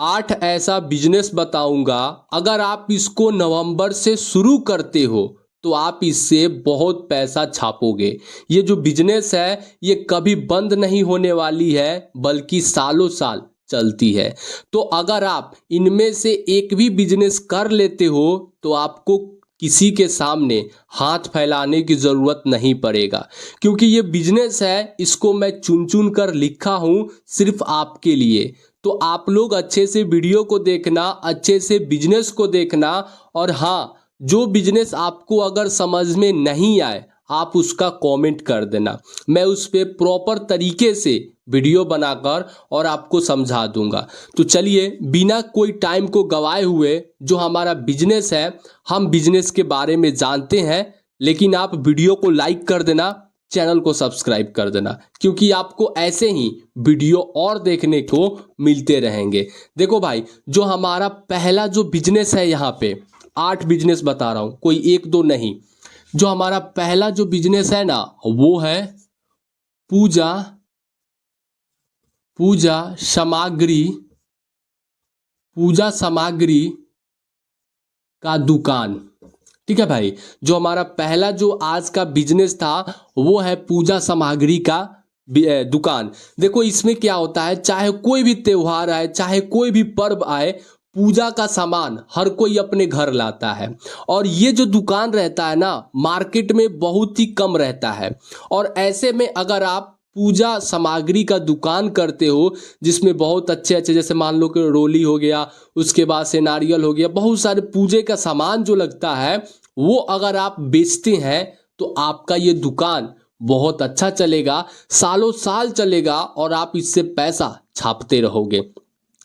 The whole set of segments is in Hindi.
8 ऐसा बिजनेस बताऊंगा, अगर आप इसको नवंबर से शुरू करते हो तो आप इससे बहुत पैसा छापोगे। ये जो बिजनेस है ये कभी बंद नहीं होने वाली है, बल्कि सालों साल चलती है। तो अगर आप इनमें से एक भी बिजनेस कर लेते हो तो आपको किसी के सामने हाथ फैलाने की ज़रूरत नहीं पड़ेगा, क्योंकि ये बिजनेस है इसको मैं चुन चुन कर लिखा हूँ सिर्फ आपके लिए। तो आप लोग अच्छे से वीडियो को देखना, अच्छे से बिजनेस को देखना, और हाँ, जो बिजनेस आपको अगर समझ में नहीं आए आप उसका कमेंट कर देना, मैं उस पर प्रॉपर तरीके से वीडियो बनाकर और आपको समझा दूंगा। तो चलिए बिना कोई टाइम को गवाए हुए जो हमारा बिजनेस है, हम बिजनेस के बारे में जानते हैं। लेकिन आप वीडियो को लाइक कर देना, चैनल को सब्सक्राइब कर देना, क्योंकि आपको ऐसे ही वीडियो और देखने को मिलते रहेंगे। देखो भाई, जो हमारा पहला जो बिजनेस है, यहाँ पे 8 बिजनेस बता रहा हूँ, कोई एक दो नहीं। जो हमारा पहला जो बिजनेस है ना, वो है पूजा पूजा सामग्री पूजा सामग्री का दुकान। ठीक है भाई, जो हमारा पहला जो आज का बिजनेस था वो है पूजा सामग्री का दुकान। देखो इसमें क्या होता है, चाहे कोई भी त्योहार आए, चाहे कोई भी पर्व आए, पूजा का सामान हर कोई अपने घर लाता है। और ये जो दुकान रहता है ना, मार्केट में बहुत ही कम रहता है। और ऐसे में अगर आप पूजा सामग्री का दुकान करते हो, जिसमें बहुत अच्छे अच्छे, जैसे मान लो कि रोली हो गया, उसके बाद से नारियल हो गया, बहुत सारे पूजे का सामान जो लगता है, वो अगर आप बेचते हैं तो आपका ये दुकान बहुत अच्छा चलेगा, सालों साल चलेगा, और आप इससे पैसा छापते रहोगे।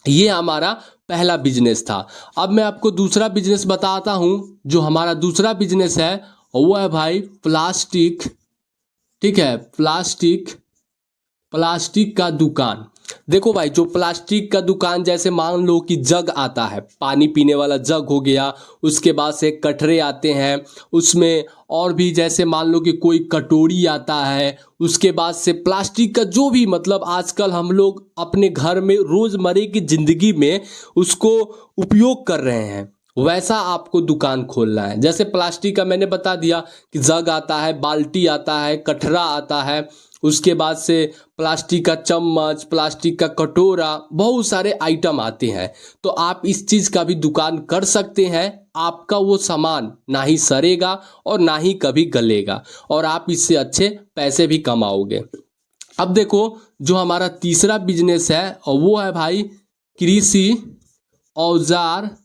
ये हमारा पहला बिजनेस था। अब मैं आपको दूसरा बिजनेस बताता हूँ। जो हमारा दूसरा बिजनेस है वो है भाई प्लास्टिक। ठीक है, प्लास्टिक का दुकान। देखो भाई, जो प्लास्टिक का दुकान, जैसे मान लो कि जग आता है, पानी पीने वाला जग हो गया, उसके बाद से कटरे आते हैं, उसमें और भी जैसे मान लो कि कोई कटोरी आता है, उसके बाद से प्लास्टिक का जो भी, मतलब आजकल हम लोग अपने घर में रोज़मर्रे की ज़िंदगी में उसको उपयोग कर रहे हैं, वैसा आपको दुकान खोलना है। जैसे प्लास्टिक का मैंने बता दिया कि जग आता है, बाल्टी आता है, कटरा आता है, उसके बाद से प्लास्टिक का चम्मच, प्लास्टिक का कटोरा, बहुत सारे आइटम आते हैं। तो आप इस चीज़ का भी दुकान कर सकते हैं। आपका वो सामान ना ही सड़ेगा और ना ही कभी गलेगा, और आप इससे अच्छे पैसे भी कमाओगे। अब देखो, जो हमारा तीसरा बिजनेस है वो है भाई कृषि औजार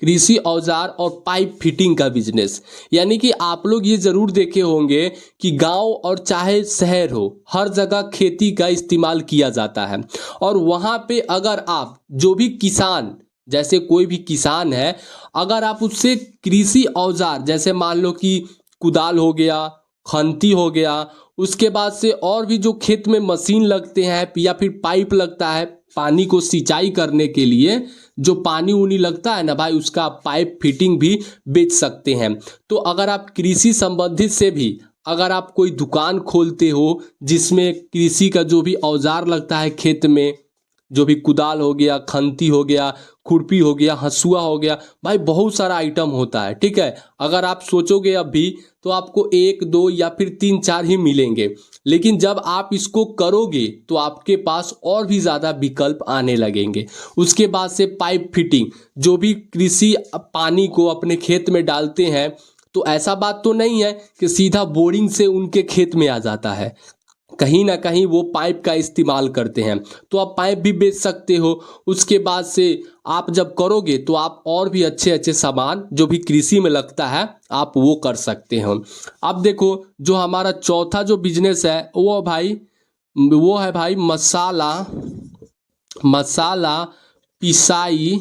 कृषि औजार और पाइप फिटिंग का बिजनेस। यानी कि आप लोग ये ज़रूर देखे होंगे कि गांव और चाहे शहर हो, हर जगह खेती का इस्तेमाल किया जाता है। और वहाँ पे अगर आप जो भी किसान, जैसे कोई भी किसान है, अगर आप उससे कृषि औजार, जैसे मान लो कि कुदाल हो गया, खंती हो गया, उसके बाद से और भी जो खेत में मशीन लगते हैं, या फिर पाइप लगता है पानी को सिंचाई करने के लिए, जो पानी उनी लगता है ना भाई, उसका आप पाइप फिटिंग भी बेच सकते हैं। तो अगर आप कृषि संबंधित से भी अगर आप कोई दुकान खोलते हो, जिसमें कृषि का जो भी औजार लगता है खेत में, जो भी कुदाल हो गया, खंती हो गया, खुरपी हो गया, हंसुआ हो गया, भाई बहुत सारा आइटम होता है। ठीक है, अगर आप सोचोगे अभी तो आपको एक दो या फिर तीन चार ही मिलेंगे, लेकिन जब आप इसको करोगे तो आपके पास और भी ज़्यादा विकल्प आने लगेंगे। उसके बाद से पाइप फिटिंग, जो भी कृषि पानी को अपने खेत में डालते हैं, तो ऐसा बात तो नहीं है कि सीधा बोरिंग से उनके खेत में आ जाता है, कहीं ना कहीं वो पाइप का इस्तेमाल करते हैं। तो आप पाइप भी बेच सकते हो। उसके बाद से आप जब करोगे तो आप और भी अच्छे अच्छे सामान जो भी कृषि में लगता है आप वो कर सकते हो। अब देखो, जो हमारा चौथा जो बिजनेस है वो है भाई मसाला पिसाई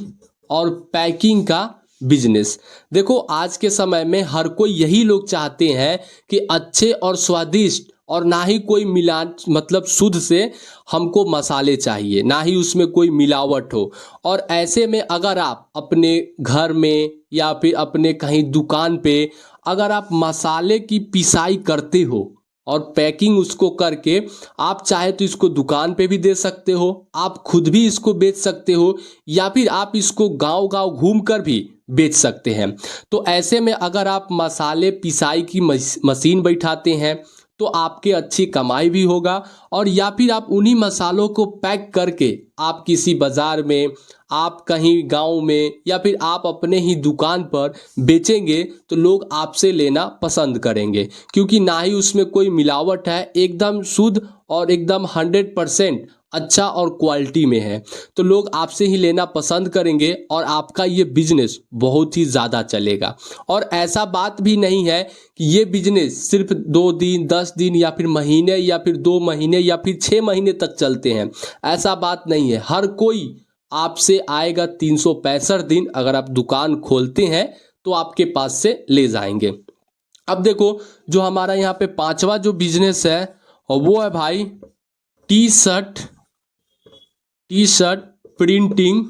और पैकिंग का बिजनेस। देखो आज के समय में हर कोई यही लोग चाहते हैं कि अच्छे और स्वादिष्ट, और ना ही कोई मतलब शुद्ध से हमको मसाले चाहिए, ना ही उसमें कोई मिलावट हो। और ऐसे में अगर आप अपने घर में या फिर अपने कहीं दुकान पे अगर आप मसाले की पिसाई करते हो, और पैकिंग उसको करके आप चाहे तो इसको दुकान पे भी दे सकते हो, आप खुद भी इसको बेच सकते हो, या फिर आप इसको गांव गांव घूम कर भी बेच सकते हैं। तो ऐसे में अगर आप मसाले पिसाई की मशीन बैठाते हैं तो आपके अच्छी कमाई भी होगा, और या फिर आप उन्हीं मसालों को पैक करके आप किसी बाज़ार में, आप कहीं गांव में, या फिर आप अपने ही दुकान पर बेचेंगे तो लोग आपसे लेना पसंद करेंगे, क्योंकि ना ही उसमें कोई मिलावट है, एकदम शुद्ध और एकदम 100% अच्छा और क्वालिटी में है। तो लोग आपसे ही लेना पसंद करेंगे और आपका ये बिजनेस बहुत ही ज़्यादा चलेगा। और ऐसा बात भी नहीं है कि ये बिजनेस सिर्फ 2 दिन, 10 दिन या फिर महीने या फिर 2 महीने या फिर 6 महीने तक चलते हैं, ऐसा बात नहीं है। हर कोई आपसे आएगा 365 दिन, अगर आप दुकान खोलते हैं तो आपके पास से ले जाएंगे। अब देखो, जो हमारा यहाँ पे 5वां जो बिजनेस है वो है भाई टी शर्ट प्रिंटिंग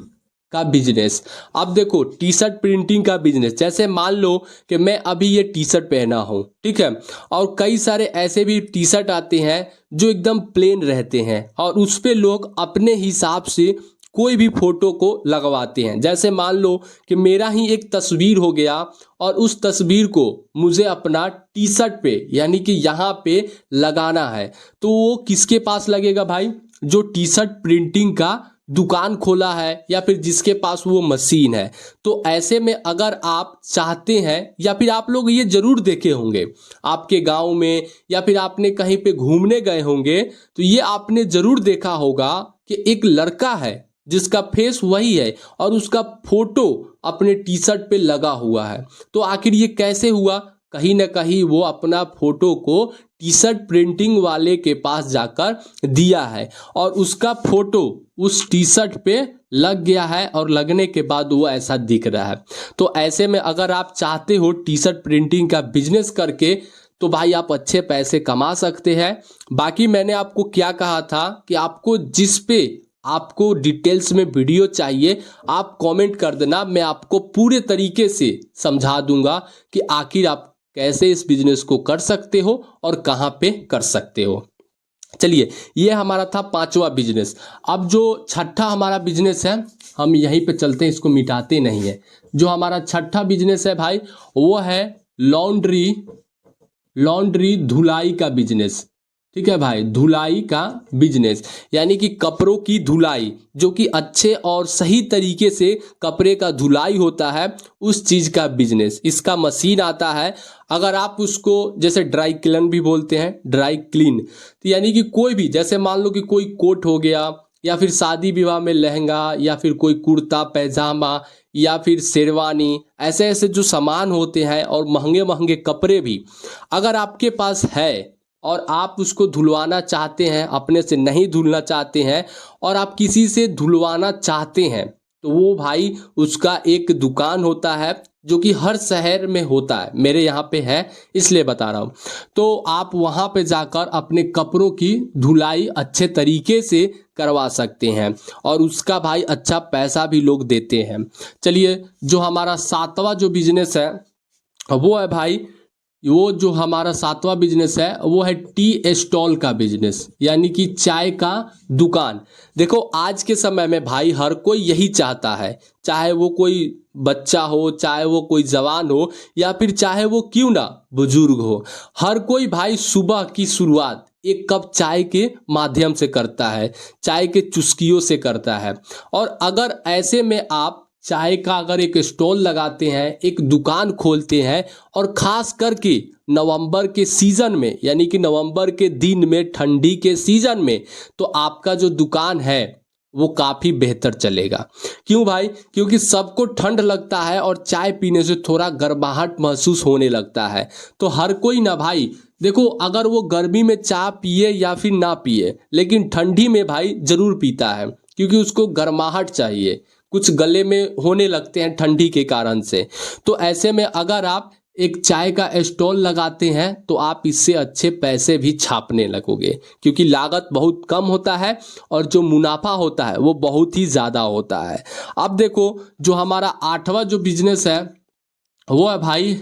का बिजनेस। अब देखो, टी शर्ट प्रिंटिंग का बिजनेस, जैसे मान लो कि मैं अभी ये टी शर्ट पहना हूँ, ठीक है, और कई सारे ऐसे भी टी शर्ट आते हैं जो एकदम प्लेन रहते हैं और उस पे लोग अपने हिसाब से कोई भी फोटो को लगवाते हैं। जैसे मान लो कि मेरा ही एक तस्वीर हो गया और उस तस्वीर को मुझे अपना टी शर्ट पे यानी कि यहाँ पे लगाना है, तो वो किसके पास लगेगा भाई? जो टी शर्ट प्रिंटिंग का दुकान खोला है या फिर जिसके पास वो मशीन है। तो ऐसे में अगर आप चाहते हैं, या फिर आप लोग ये जरूर देखे होंगे आपके गांव में, या फिर आपने कहीं पे घूमने गए होंगे तो ये आपने जरूर देखा होगा कि एक लड़का है जिसका फेस वही है और उसका फोटो अपने टी शर्ट पे लगा हुआ है। तो आखिर ये कैसे हुआ? कहीं ना कहीं वो अपना फोटो को टी शर्ट प्रिंटिंग वाले के पास जाकर दिया है और उसका फोटो उस टी शर्ट पे लग गया है, और लगने के बाद वो ऐसा दिख रहा है। तो ऐसे में अगर आप चाहते हो टी शर्ट प्रिंटिंग का बिजनेस करके, तो भाई आप अच्छे पैसे कमा सकते हैं। बाकी मैंने आपको क्या कहा था कि आपको जिस पे आपको डिटेल्स में वीडियो चाहिए, आप कमेंट कर देना, मैं आपको पूरे तरीके से समझा दूंगा कि आखिर आप कैसे इस बिजनेस को कर सकते हो और कहाँ पे कर सकते हो। चलिए, ये हमारा था 5वां बिजनेस। अब जो 6ठा हमारा बिजनेस है, हम यहीं पे चलते हैं, इसको मिटाते नहीं है। जो हमारा 6ठा बिजनेस है भाई, वो है लॉन्ड्री धुलाई का बिजनेस। ठीक है भाई, धुलाई का बिजनेस, यानी कि कपड़ों की धुलाई, जो कि अच्छे और सही तरीके से कपड़े का धुलाई होता है, उस चीज़ का बिजनेस। इसका मशीन आता है, अगर आप उसको जैसे ड्राई क्लीन भी बोलते हैं, ड्राई क्लीन, तो यानी कि कोई भी, जैसे मान लो कि कोई कोट हो गया, या फिर शादी विवाह में लहंगा, या फिर कोई कुर्ता पैजामा, या फिर शेरवानी, ऐसे ऐसे जो सामान होते हैं और महंगे महंगे कपड़े भी अगर आपके पास है और आप उसको धुलवाना चाहते हैं, अपने से नहीं धुलना चाहते हैं और आप किसी से धुलवाना चाहते हैं, तो वो भाई उसका एक दुकान होता है जो कि हर शहर में होता है, मेरे यहाँ पे है इसलिए बता रहा हूँ। तो आप वहाँ पे जाकर अपने कपड़ों की धुलाई अच्छे तरीके से करवा सकते हैं और उसका भाई अच्छा पैसा भी लोग देते हैं। चलिए, जो हमारा 7वां जो बिजनेस है वो है भाई, वो जो हमारा 7वां बिजनेस है वो है टी स्टॉल का बिजनेस, यानी कि चाय का दुकान। देखो, आज के समय में भाई हर कोई यही चाहता है, चाहे वो कोई बच्चा हो, चाहे वो कोई जवान हो, या फिर चाहे वो क्यों ना बुजुर्ग हो, हर कोई भाई सुबह की शुरुआत एक कप चाय के माध्यम से करता है, चाय के चुस्कियों से करता है। और अगर ऐसे में आप चाय का अगर एक स्टॉल लगाते हैं, एक दुकान खोलते हैं, और ख़ास करके नवंबर के सीज़न में, यानी कि नवंबर के दिन में, ठंडी के सीज़न में, तो आपका जो दुकान है वो काफ़ी बेहतर चलेगा। क्यों भाई? क्योंकि सबको ठंड लगता है और चाय पीने से थोड़ा गर्माहट महसूस होने लगता है। तो हर कोई ना भाई, देखो, अगर वो गर्मी में चाय पिए या फिर ना पिए, लेकिन ठंडी में भाई ज़रूर पीता है, क्योंकि उसको गर्माहट चाहिए, कुछ गले में होने लगते हैं ठंडी के कारण से। तो ऐसे में अगर आप एक चाय का स्टॉल लगाते हैं तो आप इससे अच्छे पैसे भी छापने लगोगे, क्योंकि लागत बहुत कम होता है और जो मुनाफा होता है वो बहुत ही ज़्यादा होता है। अब देखो, जो हमारा 8वां जो बिजनेस है वो है भाई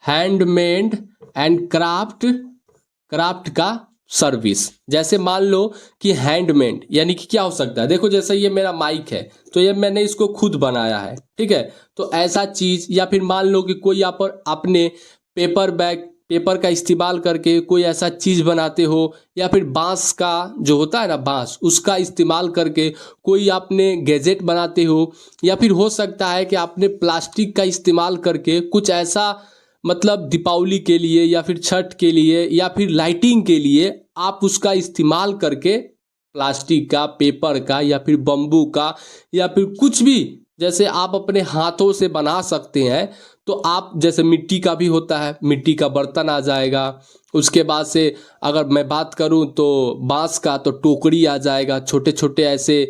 हैंडमेड एंड क्राफ्ट का सर्विस। जैसे मान लो कि हैंडमेड, यानी कि क्या हो सकता है, देखो जैसे ये मेरा माइक है तो ये मैंने इसको खुद बनाया है, ठीक है। तो ऐसा चीज, या फिर मान लो कि कोई यहाँ पर अपने पेपर का इस्तेमाल करके कोई ऐसा चीज बनाते हो, या फिर बांस का जो होता है ना, बांस, उसका इस्तेमाल करके कोई आपने गैजेट बनाते हो, या फिर हो सकता है कि आपने प्लास्टिक का इस्तेमाल करके कुछ ऐसा, मतलब दीपावली के लिए या फिर छठ के लिए या फिर लाइटिंग के लिए आप उसका इस्तेमाल करके प्लास्टिक का, पेपर का, या फिर बम्बू का, या फिर कुछ भी जैसे आप अपने हाथों से बना सकते हैं। तो आप जैसे मिट्टी का भी होता है, मिट्टी का बर्तन आ जाएगा। उसके बाद से अगर मैं बात करूं तो बांस का तो टोकरी आ जाएगा, छोटे छोटे ऐसे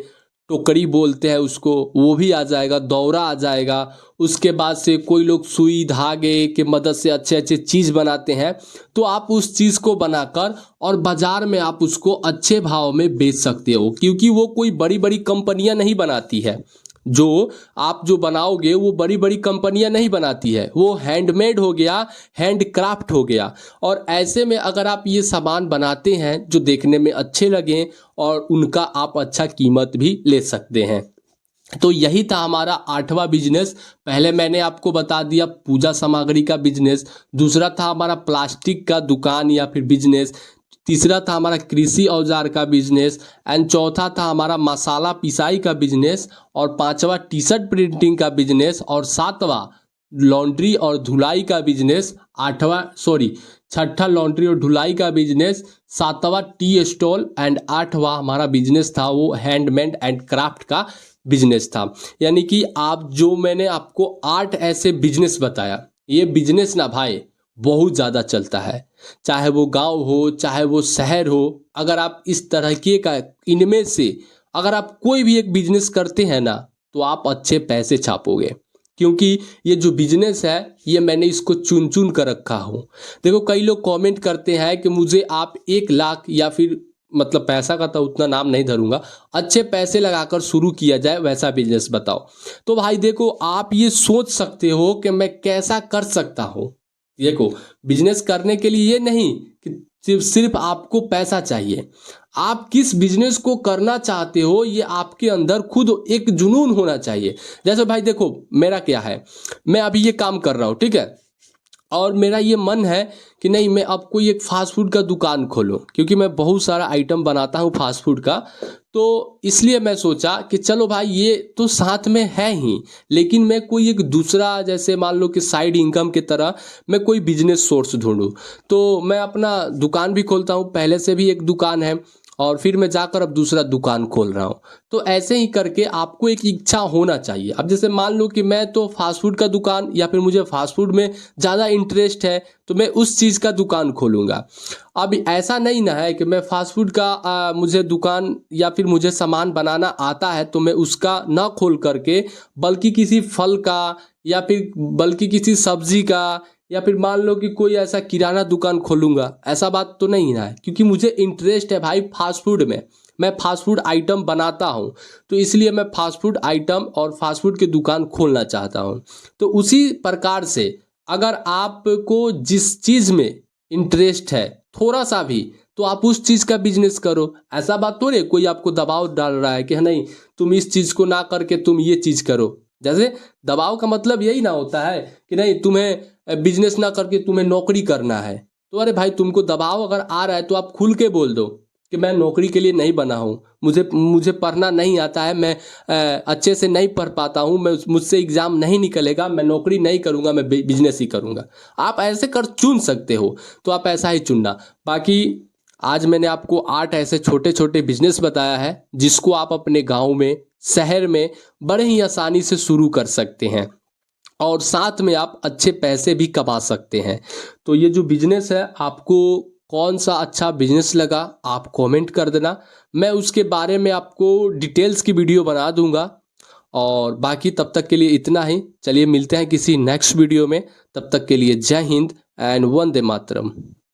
टोकरी बोलते हैं उसको, वो भी आ जाएगा, दौरा आ जाएगा। उसके बाद से कोई लोग सुई धागे के मदद से अच्छे अच्छे चीज़ बनाते हैं, तो आप उस चीज़ को बनाकर और बाजार में आप उसको अच्छे भाव में बेच सकते हो, क्योंकि वो कोई बड़ी बड़ी कंपनियां नहीं बनाती है। जो आप जो बनाओगे वो बड़ी बड़ी कंपनियां नहीं बनाती है, वो हैंडमेड हो गया, हैंडक्राफ्ट हो गया। और ऐसे में अगर आप ये सामान बनाते हैं जो देखने में अच्छे लगें, और उनका आप अच्छा कीमत भी ले सकते हैं। तो यही था हमारा 8वां बिजनेस। पहले मैंने आपको बता दिया पूजा सामग्री का बिजनेस, दूसरा था हमारा प्लास्टिक का दुकान या फिर बिजनेस, तीसरा था हमारा कृषि औजार का बिजनेस, एंड चौथा था हमारा मसाला पिसाई का बिजनेस, और पांचवा टी शर्ट प्रिंटिंग का बिजनेस, और सातवां लॉन्ड्री और धुलाई का बिजनेस, छठा लॉन्ड्री और धुलाई का बिजनेस, सातवां टी स्टॉल, एंड आठवां हमारा बिजनेस था वो हैंडमेड एंड क्राफ्ट का बिजनेस था। यानी कि आप जो मैंने आपको 8 ऐसे बिजनेस बताया, ये बिजनेस ना भाई बहुत ज़्यादा चलता है, चाहे वो गांव हो चाहे वो शहर हो। अगर आप इस तरह का इनमें से अगर आप कोई भी एक बिजनेस करते हैं ना, तो आप अच्छे पैसे छापोगे, क्योंकि ये जो बिजनेस है ये मैंने इसको चुन चुन कर रखा हूँ। देखो कई लोग कमेंट करते हैं कि मुझे आप 1 लाख या फिर, मतलब पैसा का तो उतना नाम नहीं धरूंगा, अच्छे पैसे लगाकर शुरू किया जाए वैसा बिजनेस बताओ। तो भाई देखो आप ये सोच सकते हो कि मैं कैसा कर सकता हूँ। देखो बिजनेस करने के लिए ये नहीं कि सिर्फ आपको पैसा चाहिए, आप किस बिजनेस को करना चाहते हो ये आपके अंदर खुद एक जुनून होना चाहिए। जैसे भाई देखो मेरा क्या है, मैं अभी ये काम कर रहा हूँ, ठीक है, और मेरा ये मन है कि नहीं मैं अब कोई एक फास्ट फूड का दुकान खोलूं, क्योंकि मैं बहुत सारा आइटम बनाता हूँ फास्ट फूड का। तो इसलिए मैं सोचा कि चलो भाई ये तो साथ में है ही, लेकिन मैं कोई एक दूसरा, जैसे मान लो कि साइड इनकम की तरह मैं कोई बिजनेस सोर्स ढूंढूं। तो मैं अपना दुकान भी खोलता हूँ, पहले से भी एक दुकान है, और फिर मैं जाकर अब दूसरा दुकान खोल रहा हूँ। तो ऐसे ही करके आपको एक इच्छा होना चाहिए। अब जैसे मान लो कि मैं तो फास्ट फूड का दुकान, या फिर मुझे फास्ट फूड में ज़्यादा इंटरेस्ट है, तो मैं उस चीज़ का दुकान खोलूँगा। अब ऐसा नहीं ना है कि मैं फास्ट फूड का मुझे दुकान या फिर मुझे सामान बनाना आता है तो मैं उसका ना खोल करके, बल्कि किसी फल का, या फिर बल्कि किसी सब्जी का, या फिर मान लो कि कोई ऐसा किराना दुकान खोलूंगा, ऐसा बात तो नहीं है। क्योंकि मुझे इंटरेस्ट है भाई फास्ट फूड में, मैं फास्ट फूड आइटम बनाता हूँ, तो इसलिए मैं फास्ट फूड आइटम और फास्ट फूड की दुकान खोलना चाहता हूँ। तो उसी प्रकार से अगर आपको जिस चीज़ में इंटरेस्ट है थोड़ा सा भी, तो आप उस चीज़ का बिजनेस करो। ऐसा बात तो नहीं कोई आपको दबाव डाल रहा है कि नहीं तुम इस चीज़ को ना करके तुम ये चीज़ करो। जैसे दबाव का मतलब यही ना होता है कि नहीं तुम्हें बिजनेस ना करके तुम्हें नौकरी करना है। तो अरे भाई तुमको दबाव अगर आ रहा है तो आप खुल के बोल दो कि मैं नौकरी के लिए नहीं बना हूँ, मुझे पढ़ना नहीं आता है, मैं अच्छे से नहीं पढ़ पाता हूँ, मैं मुझसे एग्ज़ाम नहीं निकलेगा, मैं नौकरी नहीं करूँगा, मैं बिजनेस ही करूँगा। आप ऐसे कर चुन सकते हो, तो आप ऐसा ही चुनना। बाकी आज मैंने आपको 8 ऐसे छोटे छोटे बिजनेस बताया है जिसको आप अपने गाँव में, शहर में बड़े ही आसानी से शुरू कर सकते हैं, और साथ में आप अच्छे पैसे भी कमा सकते हैं। तो ये जो बिजनेस है आपको कौन सा अच्छा बिजनेस लगा आप कमेंट कर देना, मैं उसके बारे में आपको डिटेल्स की वीडियो बना दूंगा। और बाकी तब तक के लिए इतना ही, चलिए मिलते हैं किसी नेक्स्ट वीडियो में, तब तक के लिए जय हिंद एंड वंदे मातरम।